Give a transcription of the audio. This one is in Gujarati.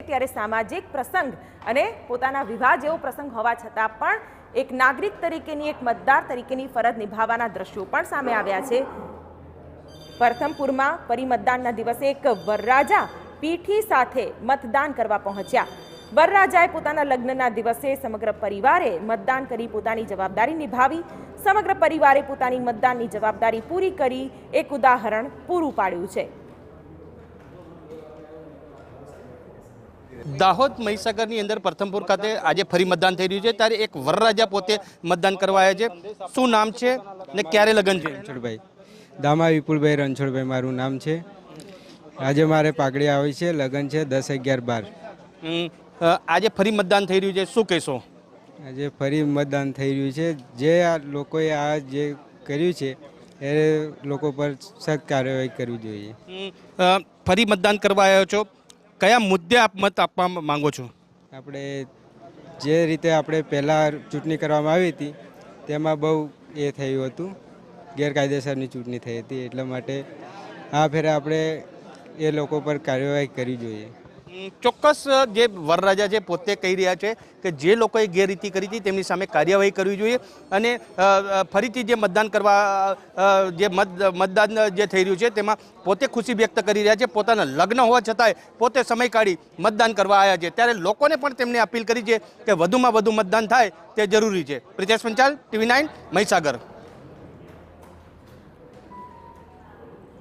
ત્યારે સામાજિક પ્રસંગ અને પોતાના વિવાહ જેવો પ્રસંગ હોવા છતાં પણ એક નાગરિક તરીકેની, એક મતદાર તરીકેની ફરજ નિભાવવાના દ્રશ્યો પણ સામે આવ્યા છે। પ્રથમપુરમાં પરિમતદાનના દિવસે એક વરરાજા પીઠી સાથે મતદાન કરવા પહોંચ્યા। વરરાજાએ પોતાના લગ્નના દિવસે સમગ્ર પરિવારે મતદાન કરી પોતાની જવાબદારી નિભાવી। સમગ્ર પરિવારે પોતાની મતદાનની જવાબદારી પૂરી કરી એક ઉદાહરણ પૂરું પાડ્યું છે। દાહોદ મહીસાગરની અંદર પ્રથમપુર ખાતે આજે ફરી મતદાન થઈ રહ્યું છે, ત્યારે એક વરરાજા પોતે મતદાન કરવા આવ્યા છે। શું નામ છે ને ક્યારે લગ્ન છે? રણછોડભાઈ, દામા વિપુલભાઈ રણછોડભાઈ મારું નામ છે। આજે મારે પાઘડી આવી છે, લગ્ન છે 10/11/12। આજે ફરી મતદાન થઈ રહ્યું છે, શું કહેશો? આજે ફરી મતદાન થઈ રહ્યું છે। જે આ લોકોએ આ જે કર્યું છે એ લોકો પર સખ્ત કાર્યવાહી કરવી જોઈએ। ફરી મતદાન કરવા આવ્યો છો, કયા મુદ્દે આપ મત આપવા માંગો છો? આપણે જે રીતે આપણે પહેલાં ચૂંટણી કરવામાં આવી હતી તેમાં બહુ એ થયું હતું, ગેરકાયદેસરની ચૂંટણી થઈ હતી, એટલા માટે આ ફેરે આપણે એ લોકો પર કાર્યવાહી કરવી જોઈએ। ચોક્કસ જે વરરાજા છે પોતે કહી રહ્યા છે કે જે લોકોએ ગેરરીતિ કરી હતી તેમની સામે કાર્યવાહી કરવી જોઈએ અને ફરીથી જે મતદાન કરવા જે મતદાન જે થઈ રહ્યું છે તેમાં પોતે ખુશી વ્યક્ત કરી રહ્યા છે। પોતાના લગ્ન હોવા છતાંય પોતે સમય કાઢી મતદાન કરવા આવ્યા છે, ત્યારે લોકોને પણ તેમને અપીલ કરી છે કે વધુમાં વધુ મતદાન થાય તે જરૂરી છે। પ્રિતેશ પંચાલ, TV9 મહીસાગર।